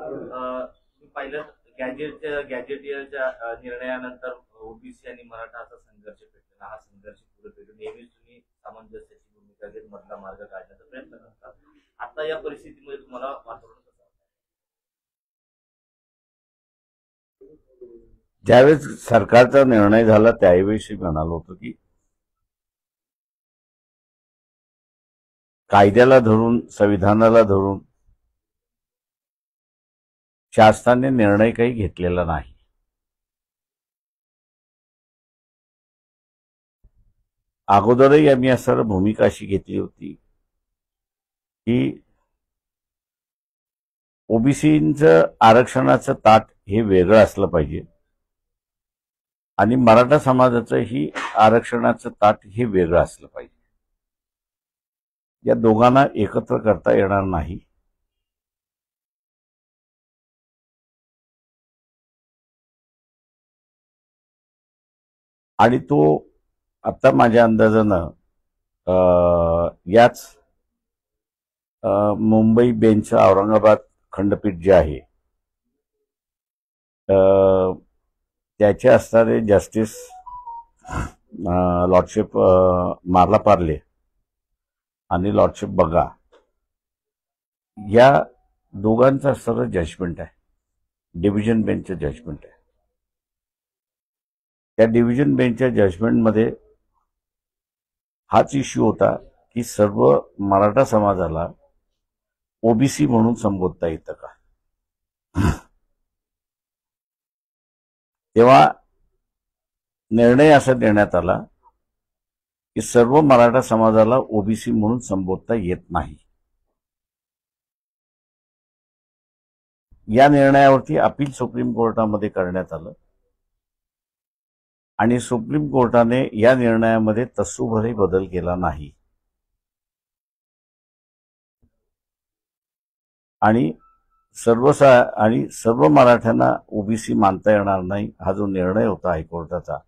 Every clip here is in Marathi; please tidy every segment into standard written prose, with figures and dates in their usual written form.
मी पाहिलं गॅजेटियरच्या निर्णयानंतर ओबीसी आणि मराठा असा संघर्ष पेटलेला. हा संघर्ष पुढे पेटून नेहमीच तुम्ही सामंजस्याची भूमिका घेत मधला मार्ग काढण्याचा प्रयत्न करता. आता या परिस्थितीमध्ये तुम्हाला वातावरण कसं ज्यावेळेस सरकारचा निर्णय झाला त्यावेळी म्हणालो होतो की कायद्याला धरून संविधानाला धरून शासनाने निर्णय काही घेतलेला नाही. अगोदरही आम्ही असं भूमिका अशी घेतली होती की ओबीसीचं आरक्षणाचं ताट हे वेगळं असलं पाहिजे आणि मराठा समाजाचंही आरक्षणाचं ताट हे वेगळं असलं पाहिजे. या दोघांना एकत्र करता येणार नाही. आणि तो आता माझ्या अंदाजानं याच मुंबई बेंच औरंगाबाद खंडपीठ जे आहे त्याचे असणारे जस्टिस लॉर्डशिप मार्ला पार्ले आणि लॉर्डशिप बगा या दोघांचं असणारं जजमेंट आहे. डिव्हिजन बेंचचं जजमेंट आहे. त्या डिव्हिजन बेंचच्या जजमेंटमध्ये हाच इश्यू होता की सर्व मराठा समाजाला ओबीसी म्हणून संबोधता येतं का. तेव्हा निर्णय असा देण्यात आला की सर्व मराठा समाजाला ओबीसी म्हणून संबोधता येत नाही. या निर्णयावरती अपील सुप्रीम कोर्टामध्ये करण्यात आलं आणि सुप्रीम कोर्टाने या निर्णयामध्ये तसूभरही बदल केला नाही आणि सर्व मराठ्यांना ओबीसी मानता येणार नाही हा जो निर्णय होता हायकोर्टाचा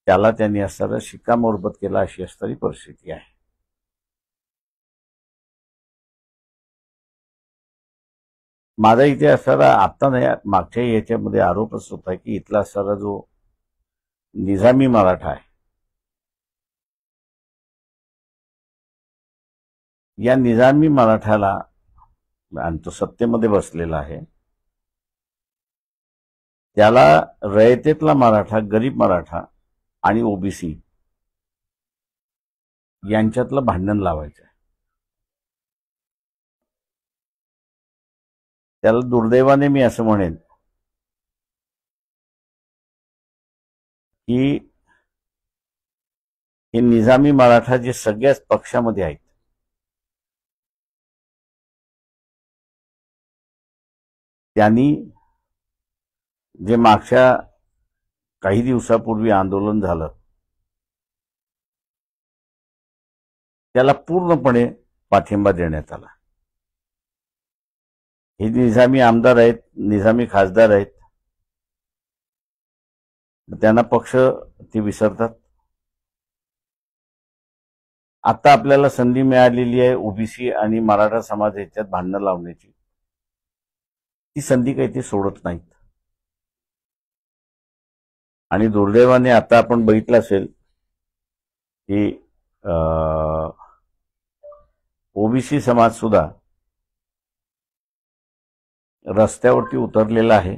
त्याला त्यांनी असणारा शिक्कामोर्तब केला अशी असणारी परिस्थिती आहे. माझा इथे असणारा आता नाही मागच्या याच्यामध्ये आरोपच होता की इथला असणारा जो निजामी मराठा आहे या निजामी मराठ्याला आणि तो सत्तेमध्ये बसलेला आहे त्याला रयतेतला मराठा गरीब मराठा आणि ओबीसी यांच्यातलं भांडण लावायचं आहे. त्याला दुर्दैवाने मी असं म्हणेन की हे निजामी मराठा जे सगळ्याच पक्षामध्ये आहेत त्यांनी जे मागच्या काही दिवसापूर्वी आंदोलन झालं त्याला पूर्णपणे पाठिंबा देण्यात आला. हे निजामी आमदार आहेत, निजामी खासदार आहेत, त्यांना पक्ष ते विसरतात. आता आपल्याला संधी मिळालेली आहे ओबीसी आणि मराठा समाज याच्यात भांडणं लावण्याची. ती संधी काही ते सोडत नाहीत. आणि दुर्दैवाने आता आपण बघितलं असेल की ओबीसी समाज सुद्धा रस्त्यावरती उतरलेला आहे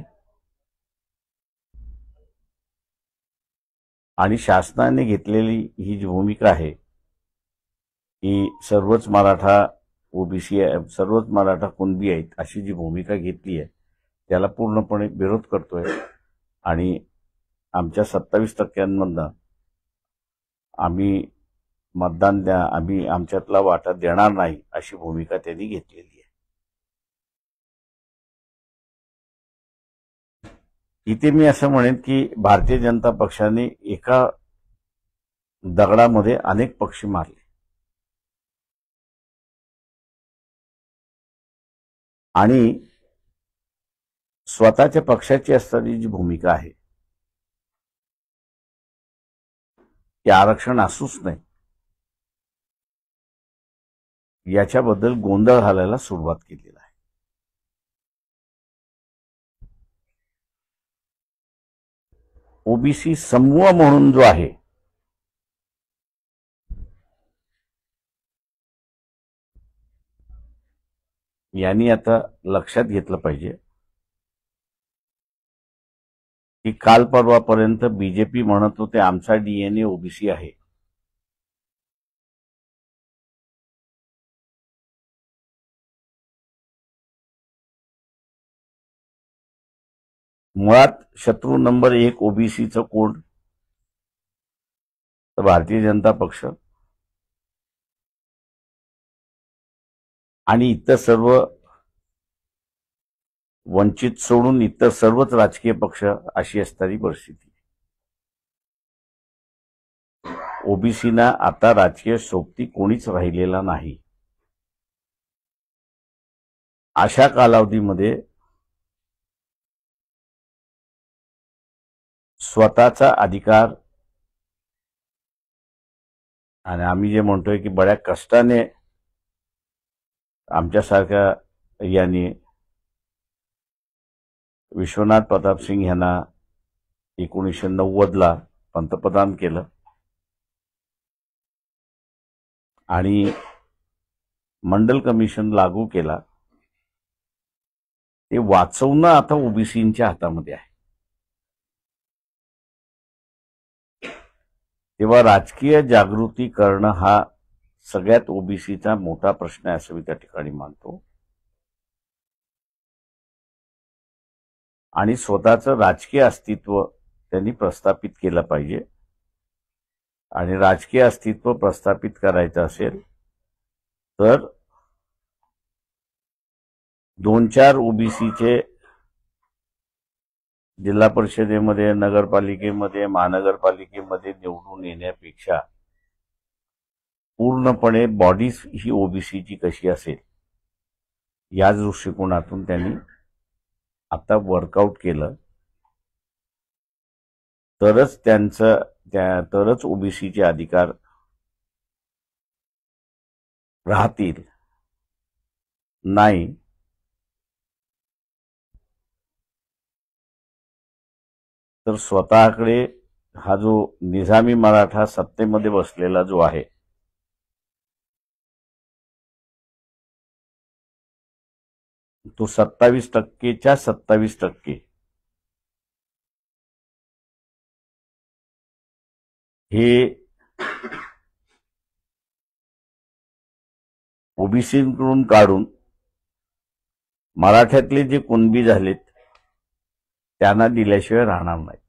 आणि शासनाने घेतलेली ही जी भूमिका आहे की सर्वच मराठा ओबीसी सर्वच मराठा कुणबी आहेत अशी जी भूमिका घेतली आहे त्याला पूर्णपणे विरोध करतोय आणि आमच्या 27% आम्ही मतदान द्या आम्ही आमच्यातला वाटा देणार नाही अशी भूमिका त्यांनी घेतलेली आहे. इथे मी असं म्हणेन की भारतीय जनता पक्षाने एका दगडामध्ये अनेक पक्षी मारले आणि स्वतःच्या पक्षाची असणारी जी भूमिका आहे की आरक्षण असूच नाही याच्याबद्दल गोंधळ घालायला सुरुवात केलेला आहे. ओबीसी समूह म्हणून जो आहे यांनी आता लक्षात घेतलं पाहिजे की काल परवापर्यंत बीजेपी म्हणत होते आमचा डीएनए ओबीसी आहे. मुळात शत्रू नंबर 1 ओबीसीचं कोण तर भारतीय जनता पक्ष आणि इतर सर्व वंचित सोडून इतर सर्वच राजकीय पक्ष अशी असणारी परिस्थिती. ओबीसीना आता राजकीय सोबती कोणीच राहिलेला नाही. अशा कालावधीमध्ये स्वतःचा अधिकार आणि आम्ही जे म्हणतोय की बड्या कष्टाने आमच्यासारख्या यांनी विश्वनाथ प्रताप सिंग यांना 1990ला पंतप्रधान केलं आणि मंडल कमिशन लागू केला. ते वाचवणं आता ओबीसींच्या हातामध्ये आहे. तेव्हा राजकीय जागृती करणं हा सगळ्यात ओबीसीचा मोठा प्रश्न आहे असं मी त्या ठिकाणी मानतो. आणि स्वतःचं राजकीय अस्तित्व त्यांनी प्रस्थापित केलं पाहिजे. आणि राजकीय अस्तित्व प्रस्थापित करायचं असेल तर 2-4 ओबीसीचे जिल्हा परिषदेमध्ये, नगरपालिकेमध्ये, महानगरपालिकेमध्ये निवडून येण्यापेक्षा पूर्णपणे बॉडीज ही ओबीसीची कशी असेल या दृष्टिकोनातून त्यांनी आता वर्कआउट केलं तरच ओबीसीचे अधिकार राहतील. नाही तर स्वतःकडे हा जो निजामी मराठा सत्तेमध्ये बसलेला जो आहे तो 27%च्या 27% हे ओबीसीकडून काढून मराठ्यातले जे कुणबी झालेत त्यांना दिल्याशिवाय राहणार नाहीत.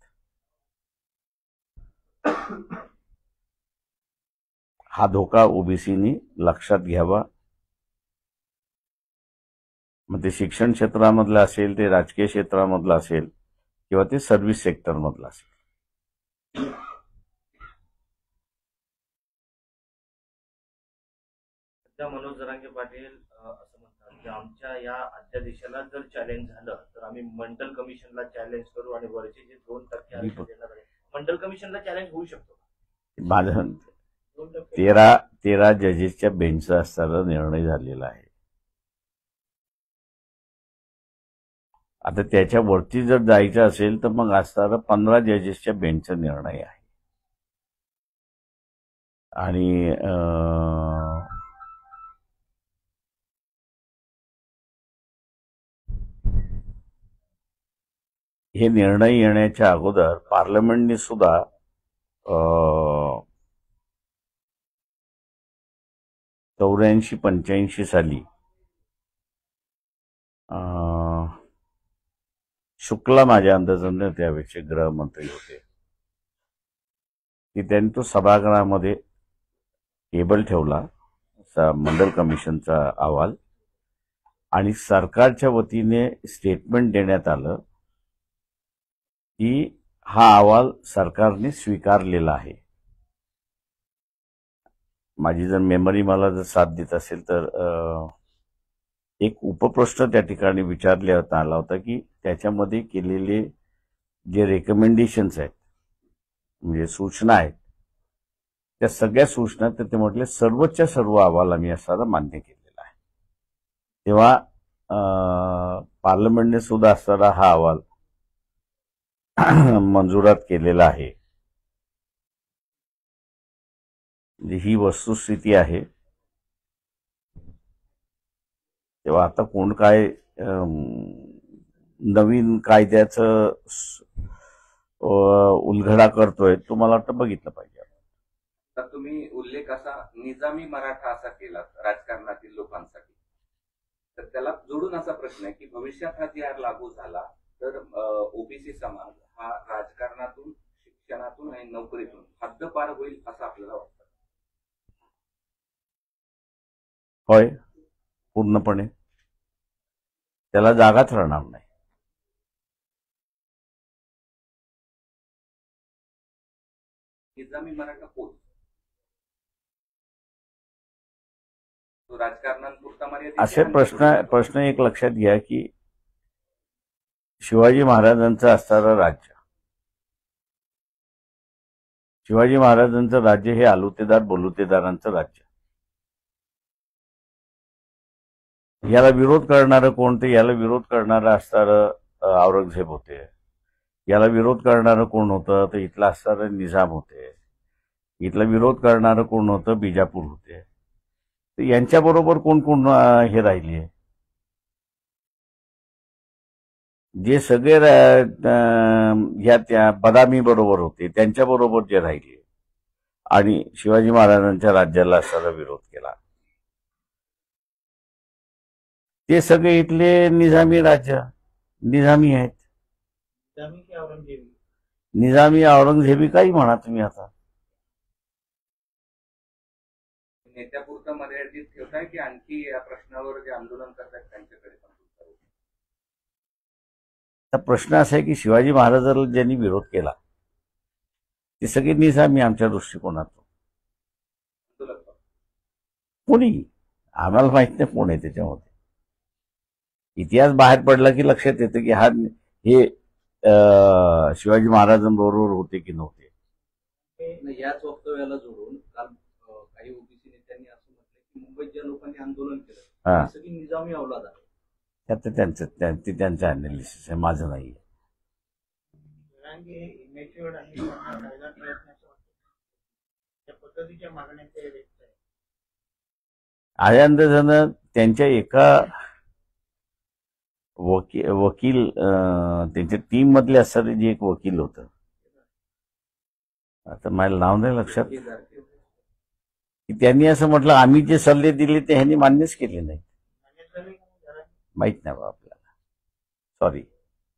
हा धोका ओबीसीनी लक्षात घ्यावा. मग ते शिक्षण क्षेत्रामधलं असेल, ते राजकीय क्षेत्रामधलं असेल किंवा ते सर्व्हिस सेक्टरमधलं असेल. मनोज जरांगे पाटील असं म्हणतात की आमच्या या अध्यादेशाला जर चॅलेंज झालं तर आम्ही मंडल कमिशनला चॅलेंज करू आणि वरचे जे 2% आरक्षण देणार आहे मंडल कमिशनला चॅलेंज होऊ शकतो. माझं 13 जजेसच्या बेंचचा असताना निर्णय झालेला आहे. आता त्याच्यावरती जर जायचं असेल तर मग असताना 15 जजेसच्या बेंचचा निर्णय आहे. आणि हे निर्णय येण्याच्या अगोदर पार्लमेंटने सुद्धा 84-85 साली शुक्ला माझ्या अंदाजाने त्यावेळेचे गृहमंत्री होते की त्यांनी तो सभागृहामध्ये टेबल ठेवला मंडल कमिशनचा अहवाल आणि सरकारच्या वतीने स्टेटमेंट देण्यात आलं की हा अहवाल सरकारने स्वीकारलेला आहे. माझी जर मेमरी मला जर साथ देत असेल तर एक उपप्रश्न त्या ठिकाणी विचारण्यात आला होता की त्याच्यामध्ये केलेले जे रेकमेंडेशन्स आहेत म्हणजे सूचना आहेत त्या सगळ्या सूचना ते म्हटले सर्वच्या सर्व अहवाल आम्ही असा मान्य केलेला आहे. तेव्हा पार्लमेंटने सुद्धा असणारा हा अहवाल मंजुरात केलेला आहे. म्हणजे ही वस्तुस्थिती आहे. तेव्हा आता कोण काय नवीन कायद्याचं उलगडा करतोय तो मला वाटतं बघितलं पाहिजे. तर तुम्ही उल्लेख असा निजामी मराठा असा केला राजकारणातील लोकांसाठी, तर त्याला जोडून असा प्रश्न आहे की भविष्यात हा जी लागू झाला तर ओबीसी समाज हा राजकारणातून, शिक्षणातून आणि नोकरीतून हद्दपार होईल असं आपल्याला वाटतं? होय, पूर्णपणे त्याला जागाच राहणार नाही. निजामी मराठा कोण? तो राजकारणापुरता मर्यादित असे प्रश्न एक लक्षात घ्या की शिवाजी महाराजांचं असणारं राज्य, शिवाजी महाराजांचं राज्य हे आलुतेदार बोलुतेदारांचं राज्य. याला विरोध करणारं कोण? ते याला विरोध करणारं असणारं औरंगजेब होते. याला विरोध करणारं कोण होतं? तर इथला असणारं निजाम होते. इथला विरोध करणारं कोण होतं? बिजापूर होते. तर यांच्याबरोबर कोण कोण हे राहिले? जे सगळे ह्या त्या बदामी बरोबर होते त्यांच्याबरोबर जे राहिले आणि शिवाजी महाराजांच्या राज्याला असणारा विरोध केला, ते सगळे इथले निजामी राज्य, निजामी आहेत. निजामी औरंगजेबी काही म्हणा तुम्ही. आता नेत्यापुरतं मर्यादित ठेवताय की आणखी या प्रश्नावर जे आंदोलन करतात त्यांच्याकडे पण? प्रश्न असा आहे की शिवाजी महाराजांना ज्यांनी विरोध केला ते सगळे निजामी आमच्या दृष्टिकोनातून. कोणी, आम्हाला माहित नाही कोण आहे त्याच्यामध्ये. इतिहास बाहेर पडला की लक्षात येतं की हे शिवाजी महाराजांबरोबर होते की नव्हते. याच वक्तव्याला जोडून काल काही ओबीसी नेत्यांनी असं म्हटलं की मुंबईत ज्या लोकांनी आंदोलन केलं ते सगळी निजामी अवलाद आहे. त्यांचं अनालिसिस आहे, माझं नाही. आहे अंदाजानं त्यांच्या एका वकील त्यांच्या टीम मधले असणारे जे एक वकील होत, आता मला नाव नाही लक्षात, की त्यांनी असं म्हटलं आम्ही जे सल्ले दिले ते ह्यांनी मान्यच केले नाही. माहित नाही बा आपल्याला, सॉरी.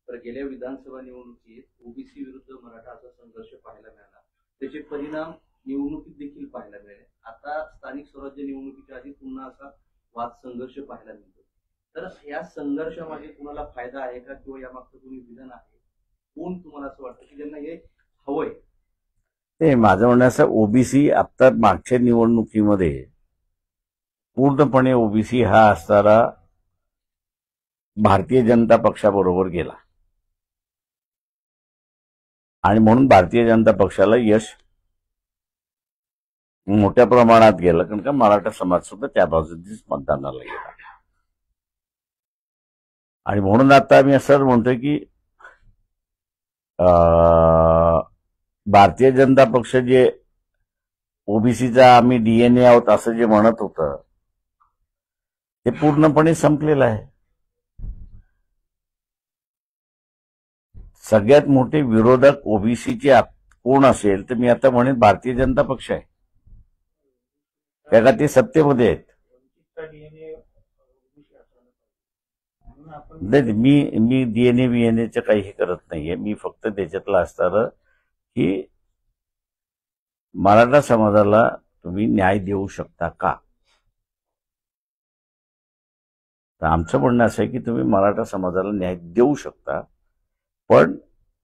तर गेल्या विधानसभा निवडणुकीत ओबीसी विरुद्ध मराठा असा संघर्ष पाहायला मिळाला. त्याचे परिणाम निवडणुकीत देखील पाहायला मिळाले. आता स्थानिक स्वराज्य निवडणुकीच्या आधी पुन्हा असा वाद संघर्ष पाहायला मिळतो. तर या संघर्षामध्ये कुणाला फायदा आहे का किंवा यामागचं कोणी विलन आहे? कोण तुम्हाला असं वाटतं की ज्यांना हे हवंय? ते माझं म्हणणं असं, ओबीसी आता मागच्या निवडणुकीमध्ये पूर्णपणे ओबीसी हा असणारा भारतीय जनता पक्षाबरोबर गेला आणि म्हणून भारतीय जनता पक्षाला यश मोठ्या प्रमाणात गेलं, कारण का मराठा समाज सुद्धा त्या बाजूनेच मतदानाला गेला. आणि म्हणून आता आम्ही असं म्हणतोय की भारतीय जनता पक्ष जे ओबीसीचा आम्ही डीएनए आहोत असं जे म्हणत होतं ते पूर्णपणे संपलेलं आहे. सगळ्यात मोठे विरोधक ओबीसीचे कोण असेल तर मी आता म्हणेन भारतीय जनता पक्ष आहे, कारण ते सत्तेमध्ये आहेत. नाही, मी डीएनए बीएनएचं काही हे करत नाहीये. मी फक्त त्याच्यातलं असणारं की मराठा समाजाला तुम्ही न्याय देऊ शकता का? तर आमचं म्हणणं असं आहे की तुम्ही मराठा समाजाला न्याय देऊ शकता, पण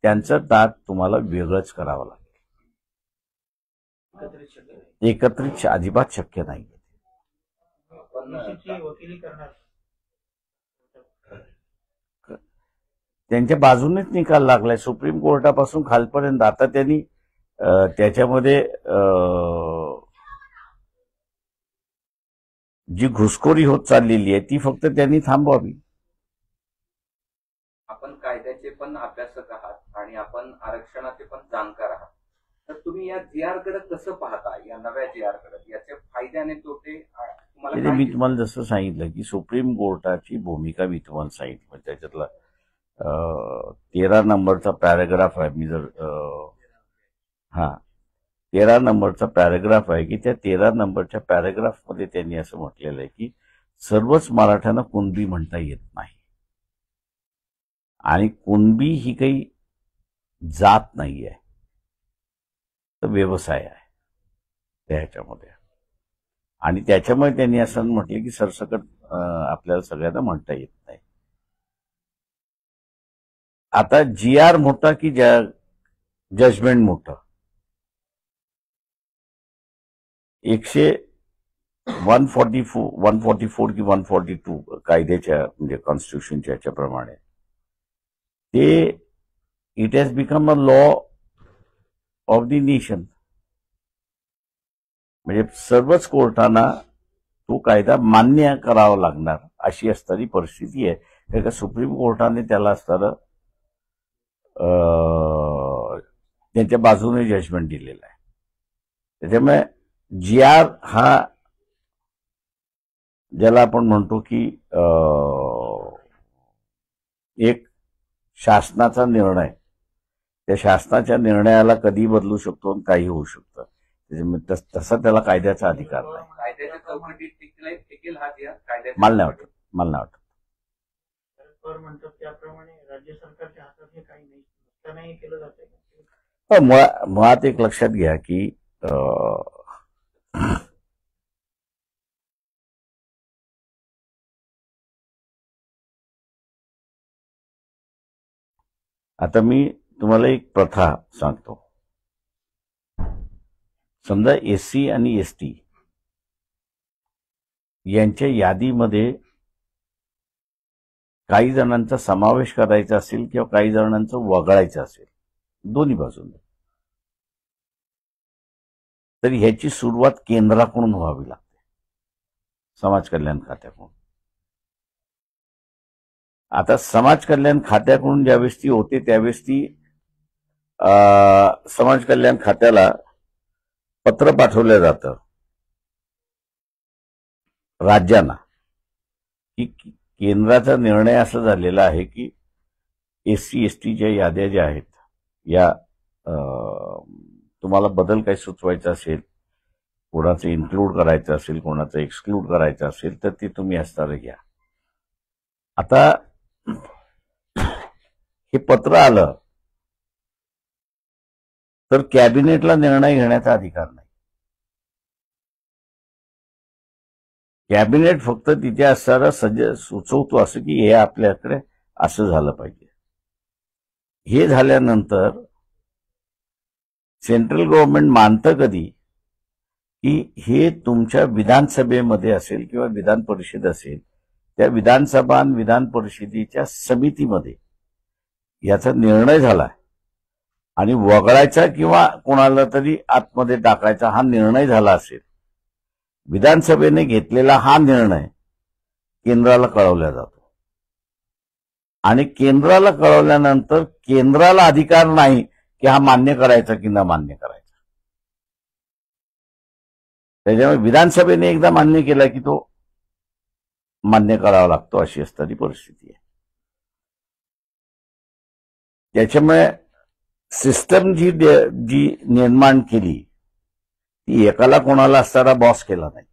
त्यांचं दात तुम्हाला वेगळंच करावं लागेल. एकत्रित अजिबात शक्य नाही. त्यांच्या बाजूनेच निकाल लागलाय सुप्रीम कोर्टापासून खालपर्यंत. आता त्यांनी त्याच्यामध्ये जी घुसखोरी होत चाललेली आहे ती फक्त त्यांनी थांबवावी. आपण कायद्याचे पण अभ्यासक आहात आणि आपण आरक्षणाचे पण जाणकार आहात. तर तुम्ही या GR कडे कसं पाहता, या नव्या GR कडे याचे फायदे आणि तोटे तुम्हाला म्हणजे काय मी दिसतात? तुम्हाला जसं सांगितलं की सुप्रीम कोर्टाची भूमिका मी तुम्हाला सांगितलं, त्याच्यातला 13 नंबरचा पॅराग्राफ आहे. मी जर 13 नंबरचा पॅराग्राफ आहे की त्या 13 नंबरच्या पॅराग्राफमध्ये त्यांनी असं म्हटलेलं आहे की सर्वच मराठ्यांना कुणबी म्हणता येत नाही, आणि कुणबी ही काही जात नाही आहे, तर व्यवसाय आहे त्याच्यामध्ये. आणि त्याच्यामुळे त्यांनी असं म्हटलं की सरसकट आपल्याला सगळ्यांना म्हणता येत नाही. आता GR मोठा की जजमेंट मोठं? 144 की 142 कायद्याच्या म्हणजे कॉन्स्टिट्यूशनच्या याच्याप्रमाणे ते it has become a law of the nation. म्हणजे सर्वच कोर्टांना तो कायदा मान्य करावा लागणार अशी असणारी परिस्थिती आहे. कारण का सुप्रीम कोर्टाने त्याला असणारं त्यांच्या बाजूने जजमेंट दिलेलं आहे. त्याच्यामुळे GR हा ज्याला आपण म्हणतो की एक शासनाचा निर्णय, त्या शासनाच्या निर्णयाला कधी बदलू शकतो आणि काही होऊ शकतं. त्याच्यामुळे तसा त्याला कायद्याचा अधिकार नाही. कायद्याच्या चौकटीत टिकेल हा GR कायद्याच्या मला नाही वाटत. तर म्हणतात त्याप्रमाणे राज्य सरकारच्या हातात हे काही नाही, नुकसानही केलं जाते. मुळात एक लक्षात घ्या की आता मी तुम्हाला एक प्रथा सांगतो. समजा SC आणि ST यांच्या यादीमध्ये काही जणांचा समावेश करायचा असेल किंवा काही जणांचं वगळायचं असेल, दोन्ही बाजूने, तर ह्याची सुरुवात केंद्राकडून व्हावी लागते, समाज कल्याण खात्याकडून. आता समाज कल्याण खात्याकडून ज्यावेळेस ती होते त्यावेळेस ती समाज कल्याण खात्याला पत्र पाठवलं जातं राज्यांना की केंद्राचा निर्णय असा झालेला आहे की SC STच्या याद्या ज्या आहेत या तुम्हाला बदल काही सुचवायचा असेल, कोणाचं इन्क्लूड करायचं असेल, कोणाचं एक्सक्लूड करायचं असेल, तर ते तुम्ही असणारं घ्या. आता हे पत्र आलं तर कॅबिनेटला निर्णय घेण्याचा अधिकार नाही. कॅबिनेट फक्त तिथे असणारा सुचवतो असं की हे आपल्याकडे असं झालं पाहिजे. हे झाल्यानंतर सेंट्रल गव्हर्नमेंट मानतं कधी की हे तुमच्या विधानसभेमध्ये असेल किंवा विधान परिषद असेल, त्या विधानसभा आणि विधान परिषदेच्या समितीमध्ये याचा निर्णय झाला आणि वगळायचा किंवा कोणाला तरी आतमध्ये टाकायचा हा निर्णय झाला असेल, विधानसभेने घेतलेला हा निर्णय केंद्राला कळवला जातो आणि केंद्राला कळवल्यानंतर केंद्राला अधिकार नाही की हा मान्य करायचा की न मान्य करायचा. त्याच्यामुळे विधानसभेने एकदा मान्य केला की तो मान्य करावा लागतो, अशी असणारी परिस्थिती आहे. त्याच्यामुळे सिस्टम जी निर्माण केली ती एकाला कोणाला असणारा बॉस केला नाही.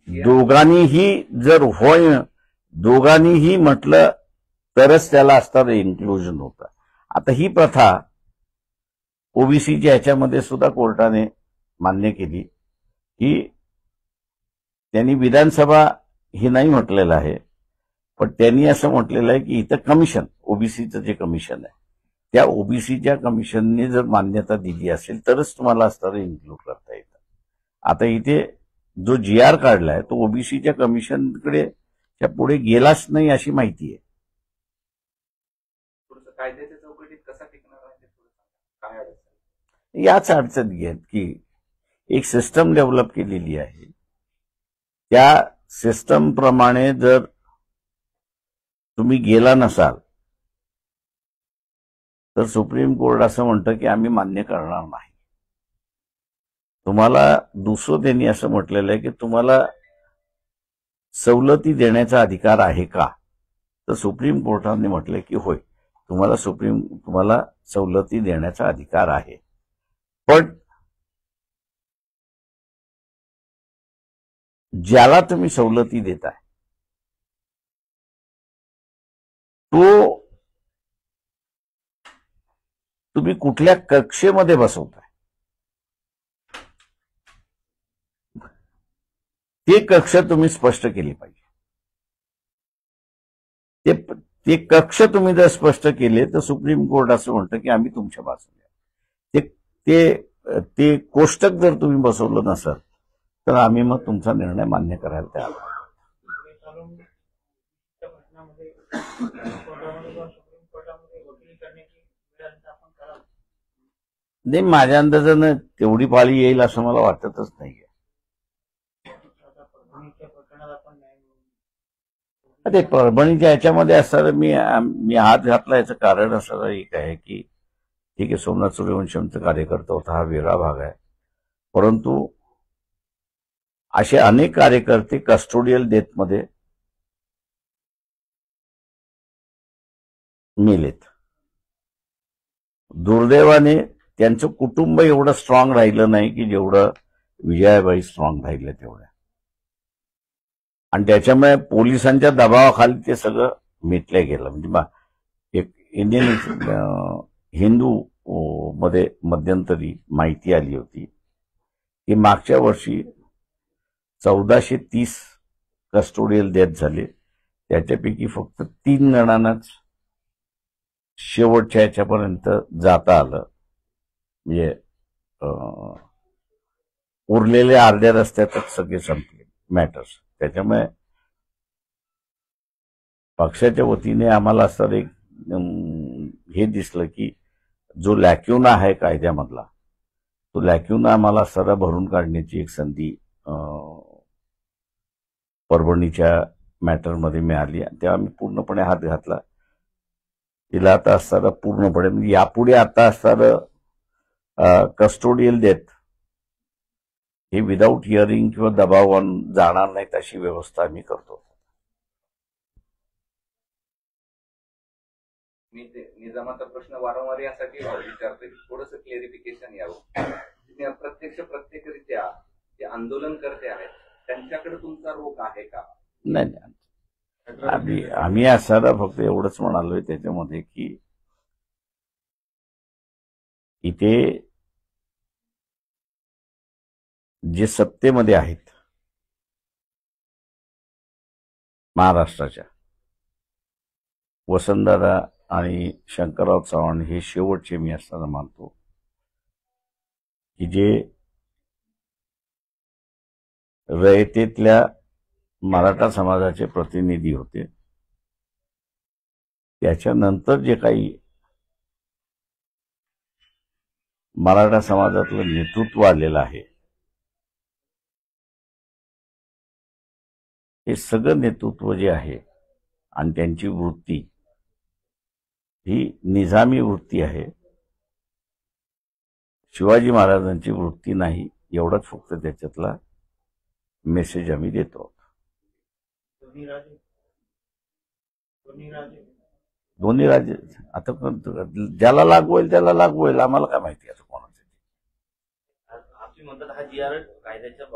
दोघांनीही जर दोघांनीही म्हटलं तरच त्याला असणारं इन्क्लुजन होतं. आता ही प्रथा ओबीसीच्या ह्याच्यामध्ये सुद्धा कोर्टाने मान्य केली की त्यांनी विधानसभा हे नाही म्हटलेलं आहे, पण त्यांनी असं म्हटलेलं आहे की इथं कमिशन, ओबीसीचं जे कमिशन आहे त्या ओबीसीच्या कमिशनने जर मान्यता दिली असेल तरच तुम्हाला असणारं इन्क्लूड करता येतं. आता इथे जो GR काढलाय तो ओबीसीच्या कमिशनकडे त्या पुढे गेलाच नाही अशी माहिती आहे. कायद्याच्या चौकटीत कसा टिकणार आहे काय अडचण? याच अडचण घेत की एक सिस्टम डेव्हलप केलेली आहे, त्या सिस्टम प्रमाणे जर तुम्ही गेला नसाल तर सुप्रीम कोर्ट असं म्हणतं की आम्ही मान्य करणार नाही. तुम्हाला दुसरं त्यांनी असं म्हटलेलं आहे की तुम्हाला सवलती देण्याचा अधिकार आहे का, तर सुप्रीम कोर्टाने म्हटले की होय, तुम्हाला सवलती देण्याचा अधिकार आहे. पण ज्याला तुम्ही सवलती देताय तो तुम्ही कुठल्या कक्षेमध्ये बसवताय ते कक्ष तुम्ही स्पष्ट केली पाहिजे. ते कक्ष तुम्ही जर स्पष्ट केले तर सुप्रीम कोर्ट असं म्हणतं की आम्ही तुमच्या बाजूने. ते कोष्टक जर तुम्ही बसवलं नसाल तर आम्ही मग तुमचा निर्णय मान्य करायला तयार आहोत. नाही, माझ्या अंदाजानं तेवढी पाळी येईल असं मला वाटतच नाहीये. ते परभणीच्या याच्यामध्ये असताना मी हात घातला याचं कारण असं एक आहे की ठीक आहे, सोमनाथ सूर्यवंशमचा कार्यकर्ता होता, हा वेगळा भाग आहे. परंतु असे अनेक कार्यकर्ते कस्टोडियल डेथमध्ये मेलेत. दुर्दैवाने त्यांचं कुटुंब एवढं स्ट्रॉंग राहिलं नाही की जेवढं विजयाबाई स्ट्रॉंग राहिलं तेवढ्या, आणि त्याच्यामुळे पोलिसांच्या दबावाखाली ते सगळं मिटलं गेलं. म्हणजे एक इंडियन हिंदू मध्ये मध्यंतरी माहिती आली होती की मागच्या वर्षी 1430 कस्टोडियल डेथ झाले, त्याच्यापैकी फक्त 3 जणांनाच शेवटच्या याच्यापर्यंत जाता आलं. म्हणजे उरलेले अर्ध्या रस्त्यातच सगळे संपले मॅटर्स. त्याच्यामुळे पक्षाच्या वतीने आम्हाला असं एक हे दिसलं की जो लॅक्युना आहे कायद्यामधला, तो लॅक्युना आम्हाला सरळ भरून काढण्याची एक संधी परभणीच्या मॅटरमध्ये मिळाली. तेव्हा आम्ही पूर्णपणे हात घातला. तिला आता असताना पूर्णपणे म्हणजे यापुढे आता असणारं कस्टोडियल डेथ हे विदाऊट हिअरिंग किंवा दबावान जाणार नाहीत अशी व्यवस्था आम्ही करतो. मी ते निजामाचा प्रश्न वारंवार यासाठी विचारतोय, थोडस क्लेरिफिकेशन यावं. प्रत्यक्षरित्या जे आंदोलनकर्ते आहेत त्यांच्याकडे तुमचा रोख आहे का? नाही, आम्ही असताना फक्त एवढंच म्हणालोय त्याच्यामध्ये की इथे जे सत्तेमध्ये आहेत महाराष्ट्राच्या, वसंतदादा आणि शंकरराव चव्हाण हे शेवटचे मी असताना मानतो की जे रयतेतल्या मराठा समाजाचे प्रतिनिधी होते, त्याच्यानंतर जे काही मराठा समाजातलं नेतृत्व आलेलं आहे, हे सगळं नेतृत्व जे आहे आणि त्यांची वृत्ती ही निजामी वृत्ती आहे, शिवाजी महाराजांची वृत्ती नाही. एवढाच फक्त त्याच्यातला मेसेज आम्ही देतो. दोन्ही राजे आता ज्याला लागू होईल त्याला लागू होईल, आम्हाला काय माहिती आता कोणाचं. आपली म्हणतात हा GR कायद्याच्या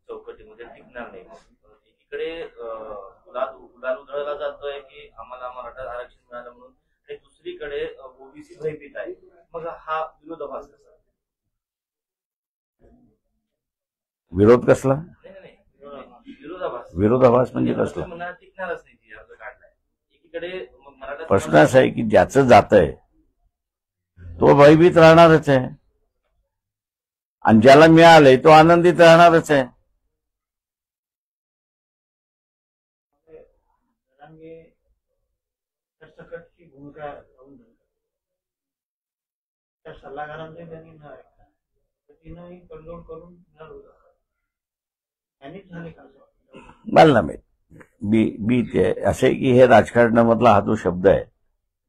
चौकटीमध्ये टिकणार नाही. एकीकडे गुलाल उधळला जातोय की आम्हाला मराठा आरक्षण मिळालं म्हणून, आणि दुसरीकडे ओबीसी भयभीत आहे. मग हा विरोधाभास कसा? विरोध कसला? विरोधाभास विरोधाभास म्हणजे कसला? टिकणारच नाही GR काढलाय. एकीकडे मराठा प्रश्न असा आहे की ज्याचं जातंय तो भयभीत राहणारच आहे, आणि ज्याला मिळालंय तो आनंदित राहणारच आहे. सरसकटची भूमिका राहून त्या सल्लागारांचे त्यांनी न ऐकता तिनंही तडजोड करून त्यांनीच झाले का? मला नाही माहित. बी ते असे की हे राजकारणामधला हा जो शब्द आहे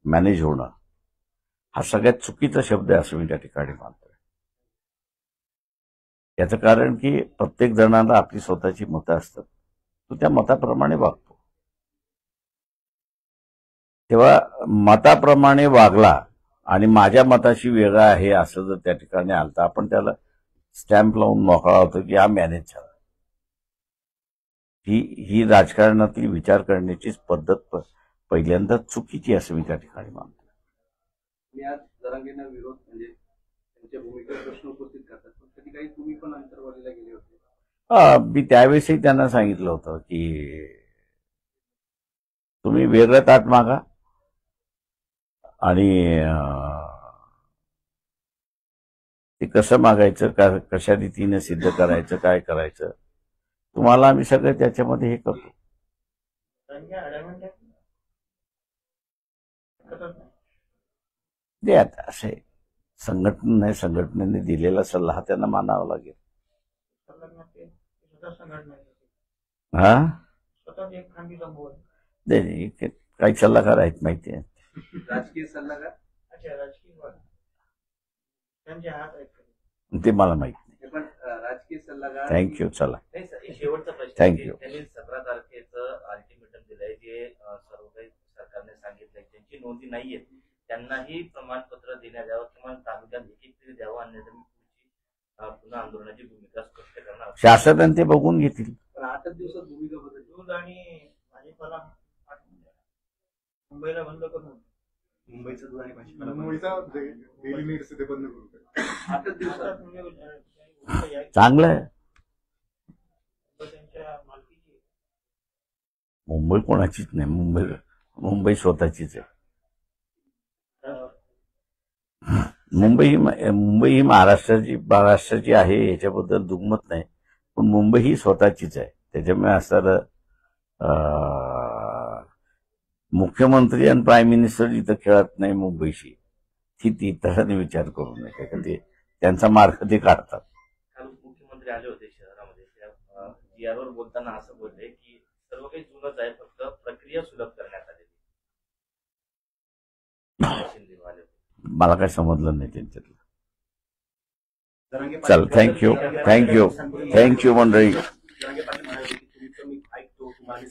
मॅनेज होणं, हा सगळ्यात चुकीचा शब्द आहे असं मी त्या ठिकाणी मानतोय. याचं कारण की प्रत्येक जणाला आपली स्वतःची मतं असतात, तो त्या मताप्रमाणे वागतो. तेव्हा मताप्रमाणे वागला आणि माझ्या मताशी वेगळा आहे असं जर त्या ठिकाणी आलं तर आपण त्याला स्टॅम्प लावून मोकळा होतो की हा मॅनेज झाला. ही राजकारणातली विचार करण्याची पद्धत पहिल्यांदा चुकीची असं मी त्या ठिकाणी मानतो. मी आज जरांगेंना विरोध म्हणजे त्यांच्या भूमिकेवर प्रश्न उपस्थित करतात, पण कधी काही तुम्ही पण अंतर्वालीला गेले होते. मी त्यावेळेसही त्यांना सांगितलं होतं की तुम्ही वेगळं ताट मागा आणि ते कसं मागायचं, कशा रीतीने सिद्ध करायचं, काय करायचं, तुम्हाला आम्ही सगळं त्याच्यामध्ये हे करतो. ते आता असे संघटना संघटनेने दिलेला सल्ला हा त्यांना मानावा लागेल. हा नाही, काही सल्लागार आहेत माहिती आहे. राजकीय सल्लागार ते मला माहित नाही. पण राजकीय सल्लागार. थँक्यू. चला, नाही सर, एक शेवटचा प्रश्न Thank आहे. you. त्यांनी 17 तारखेचं अल्टिमेटम दिलंय, जे सर्व काही सरकारने सांगितलंय, ज्यांची नोंदी नाहीये त्यांनाही प्रमाणपत्र देण्यात यावं किंवा तालुक्यात एक तरी द्यावं, अन्यथा मी पुन्हा आंदोलनाची भूमिका स्पष्ट करणार. शासनाने ते बघून घेतील. पण 8 दिवसात भूमिका बदलली. दूध आणि भाजीपाला मुंबईला बंद करून मुंबईचं दूध आणि भाजीपाला मुंबईचा डेली नीड्स ते बंद करू. 8 दिवसात चांगलं आहे. त्यांच्या मालकीची मुंबई कोणाचीच नाही, मुंबई स्वतःचीच आहे. मुंबई ही महाराष्ट्राची आहे, याच्याबद्दल दुमत नाही, पण मुंबई ही स्वतःचीच आहे. त्याच्यामुळे असं मुख्यमंत्री आणि प्राईम मिनिस्टर जिथं खेळत नाही मुंबईशी, ती तशाने विचार करू नये, का ते त्यांचा मार्ग ते काढतात. काल मुख्यमंत्री आले होते शहरामध्ये, त्या जीआरवर बोलताना असं बोलले की सर्व काही जुनच आहे, फक्त प्रक्रिया सुलभ करण्यात आलेली. मला काय समजलं नाही त्यांच्यातलं. जरांगे चल, थँक्यू मंडळी. जरांगे पाटील म्हणाले की तुम्ही ऐकतो तुम्हाला